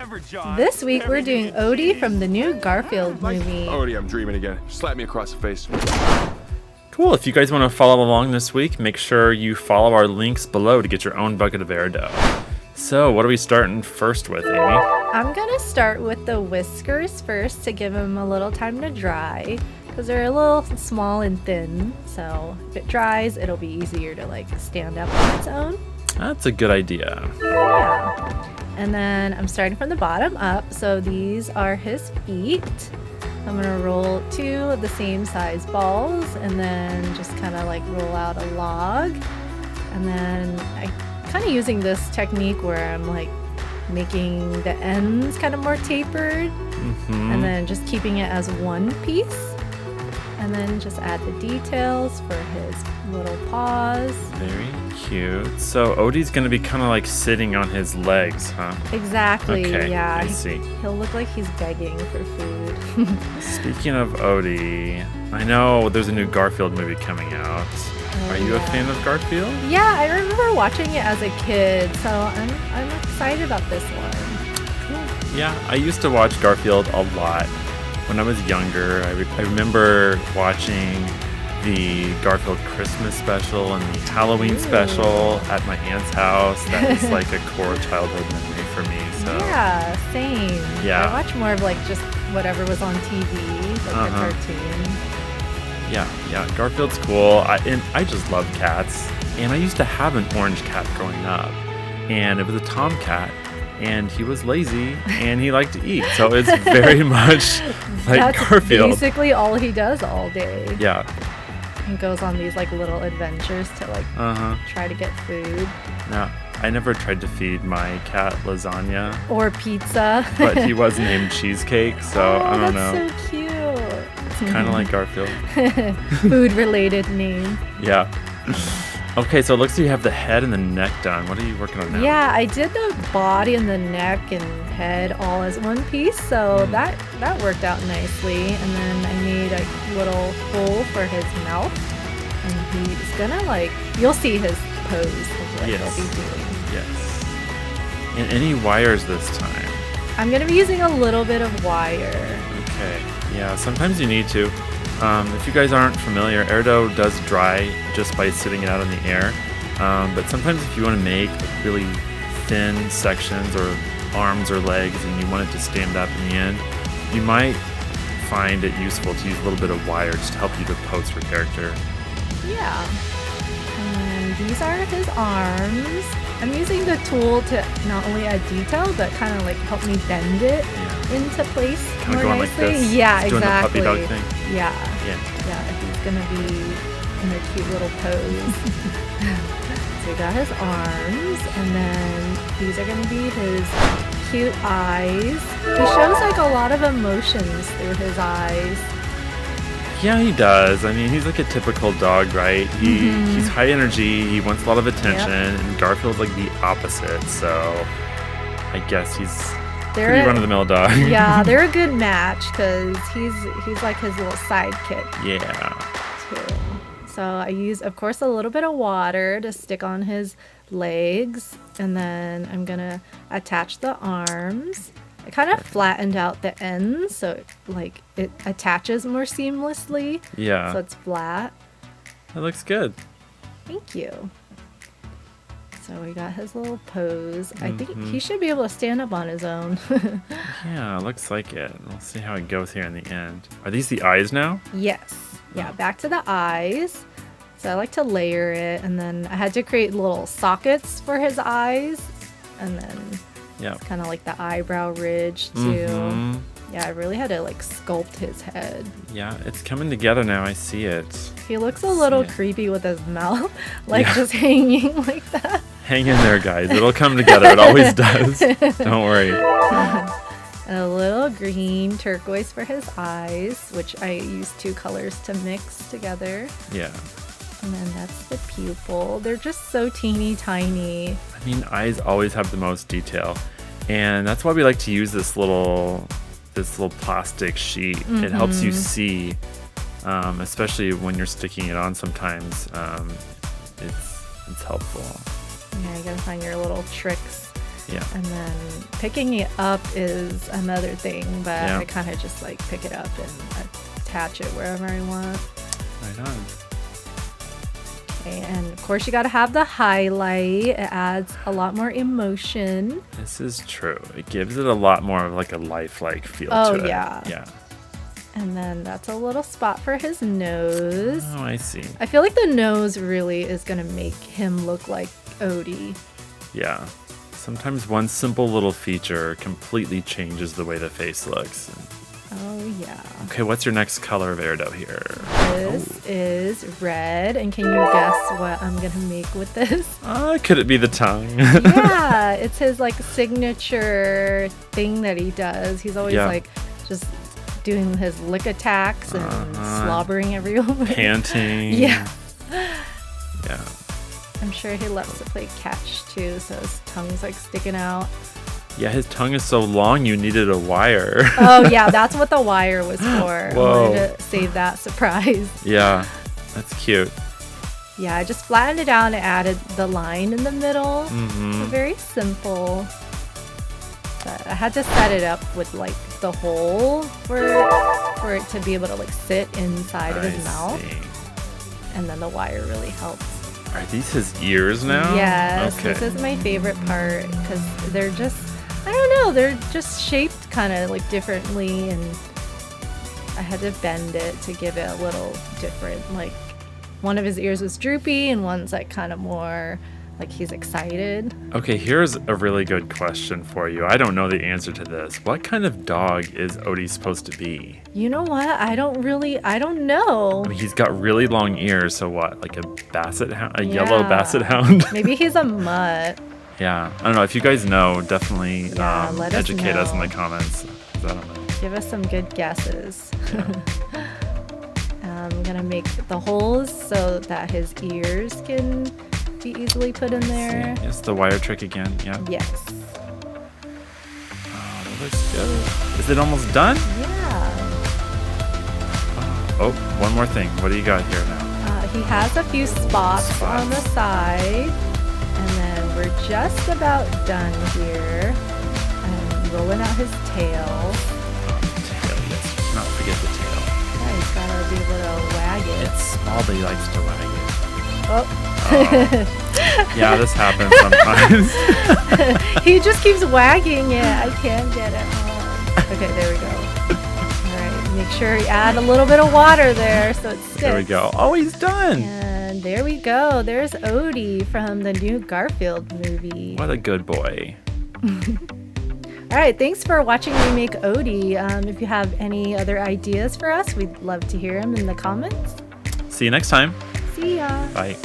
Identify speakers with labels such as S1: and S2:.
S1: Whatever, John.
S2: This week we're doing Odie from the new Garfield movie.
S3: Odie, I'm dreaming again. Slap me across the face.
S4: Cool. If you guys want to follow along this week, make sure you follow our links below to get your own bucket of airdough. So, what are we starting first with, Amy?
S2: I'm gonna start with the whiskers first to give them a little time to dry because they're a little small and thin. So if it dries, it'll be easier to like stand up on its own.
S4: That's a good idea.
S2: Yeah. And then I'm starting from the bottom up. So these are his feet. I'm gonna roll 2 of the same size balls and then just kind of like roll out a log. And then I kind of using this technique where I'm like making the ends kind of more tapered and then just keeping it as one piece. And then just add the details for his little paws.
S4: Very cute. So Odie's gonna be kind of like sitting on his legs, huh?
S2: Exactly,
S4: Okay,
S2: yeah.
S4: I see.
S2: He'll look like he's begging for food.
S4: Speaking of Odie, I know there's a new Garfield movie coming out. Are you a fan of Garfield?
S2: Yeah, I remember watching it as a kid, so I'm excited about this one.
S4: Cool. Yeah, I used to watch Garfield a lot when I was younger. I remember watching the Garfield Christmas special and the Halloween special at my aunt's house. That was like a core childhood memory for me. So
S2: Yeah, same.
S4: Yeah.
S2: I watch more of like just whatever was on TV, like the cartoon.
S4: Yeah, Garfield's cool. I just love cats. And I used to have an orange cat growing up. And it was a tomcat. And he was lazy and he liked to eat. So it's very much like
S2: That's
S4: Garfield.
S2: basically all he does all day.
S4: Yeah.
S2: He goes on these like little adventures to like try to get food.
S4: No, I never tried to feed my cat lasagna.
S2: Or pizza.
S4: But he was named Cheesecake, so I don't know.
S2: That's so cute.
S4: It's kind of like Garfield.
S2: Food-related name.
S4: Yeah. Okay, so it looks like you have the head and the neck done. What are you working on now?
S2: Yeah, I did the body and the neck and head all as one piece, so that worked out nicely. And then I made a little hole for his mouth, and he's gonna like, you'll see his pose of what he'll be doing.
S4: Yes. And any wires this time?
S2: I'm gonna be using a little bit of wire.
S4: Okay. Yeah, sometimes you need to. If you guys aren't familiar, airdough does dry just by sitting it out in the air. But sometimes if you want to make really thin sections or arms or legs and you want it to stand up in the end, you might find it useful to use a little bit of wire just to help you to pose your character.
S2: Yeah. And these are his arms. I'm using the tool to not only add detail, but kind of like help me bend it into place
S4: Kind
S2: more
S4: of going
S2: nicely.
S4: like this.
S2: Yeah,
S4: Just
S2: exactly.
S4: doing the puppy dog thing.
S2: Yeah. He's gonna be in a cute little pose. So we got his arms, and then these are gonna be his cute eyes. He shows like a lot of emotions through his eyes.
S4: Yeah, he does. I mean, he's like a typical dog, right? He's high energy, he wants a lot of attention, and Garfield's like the opposite, so I guess he's pretty run-of-the-mill dog.
S2: Yeah, they're a good match because he's like his little sidekick.
S4: Yeah.
S2: Too. So I use, of course, a little bit of water to stick on his legs, and then I'm gonna attach the arms. I kind of flattened out the ends so it attaches more seamlessly.
S4: Yeah.
S2: So it's flat.
S4: That looks good.
S2: Thank you. So we got his little pose. I think he should be able to stand up on his own.
S4: Yeah, looks like it. We'll see how it goes here in the end. Are these the eyes now?
S2: Yes. Yeah, back to the eyes. So I like to layer it, and then I had to create little sockets for his eyes, and then it's kind of like the eyebrow ridge too. Yeah, I really had to like sculpt his head.
S4: Yeah, it's coming together now. I see it.
S2: He looks a little creepy with his mouth, just hanging like that.
S4: Hang in there, guys. It'll come together. It always does. Don't worry.
S2: And a little green turquoise for his eyes, which I used 2 colors to mix together.
S4: Yeah.
S2: And then that's the pupil. They're just so teeny tiny.
S4: I mean, eyes always have the most detail. And that's why we like to use this little plastic sheet. It helps you see, especially when you're sticking it on sometimes. It's helpful.
S2: Yeah, you gotta find your little tricks
S4: Yeah.
S2: And then picking it up is another thing, but
S4: Yeah.
S2: I kind of just like pick it up and attach it wherever I want.
S4: Right on.
S2: Okay, and of course you gotta have the highlight. It adds a lot more emotion.
S4: This is true. It gives it a lot more of like a lifelike feel
S2: Oh,
S4: to it.
S2: yeah.
S4: Yeah.
S2: And then that's a little spot for his nose.
S4: Oh, I see.
S2: I feel like the nose really is gonna make him look like Odie.
S4: Yeah. Sometimes one simple little feature completely changes the way the face looks.
S2: Oh yeah.
S4: Okay, what's your next color of airdough here?
S2: This is red, and can you guess what I'm gonna make with this?
S4: Could it be the tongue?
S2: Yeah, it's his like signature thing that he does. He's always
S4: Yeah.
S2: like just doing his lick attacks and slobbering everywhere.
S4: Panting.
S2: Yeah.
S4: Yeah.
S2: I'm sure he loves to play catch too, so his tongue's like sticking out.
S4: Yeah, his tongue is so long you needed a wire.
S2: Oh yeah, that's what the wire was for.
S4: Whoa.
S2: I wanted to save that surprise.
S4: Yeah, that's cute.
S2: Yeah, I just flattened it out and added the line in the middle.
S4: Mm-hmm.
S2: Very simple. But I had to set it up with like the hole for it to be able to like sit inside of his mouth.
S4: See.
S2: And then the wire really helps.
S4: Are these his ears now?
S2: Yes,
S4: Okay.
S2: this is my favorite part because they're just, I don't know, they're just shaped kind of like differently, and I had to bend it to give it a little different. Like one of his ears was droopy and one's like kind of more like he's excited.
S4: Okay, here's a really good question for you. I don't know the answer to this. What kind of dog is Odie supposed to be?
S2: You know what? I don't know.
S4: I mean, he's got really long ears, so what? Like a basset hound? A yellow
S2: Yeah.
S4: basset hound?
S2: Maybe he's a mutt.
S4: Yeah. I don't know. If you guys know, definitely
S2: Yeah, let us
S4: educate us in
S2: know.
S4: the comments. 'Cause I don't know.
S2: Give us some good guesses. I'm gonna make the holes so that his ears can be easily put in there.
S4: See, it's the wire trick again. Yeah.
S2: Yes.
S4: Oh, that looks good. Is it almost done?
S2: Yeah.
S4: Oh, one more thing. What do you got here now?
S2: He has a few spots on the side, and then we're just about done here. I'm rolling out his tail.
S4: Tail, yes. Let's not forget the tail.
S2: Yeah, he's gotta be able to wag it.
S4: It's small, but he likes to wag it.
S2: Oh.
S4: Yeah, this happens sometimes.
S2: He just keeps wagging it. I can't get it on. Okay, there we go. All right, make sure you add a little bit of water there so it sticks.
S4: There we go. Oh, he's done.
S2: And there we go. There's Odie from the new Garfield movie.
S4: What a good boy.
S2: All right, thanks for watching me make Odie. If you have any other ideas for us, we'd love to hear them in the comments.
S4: See you next time.
S2: See ya.
S4: Bye.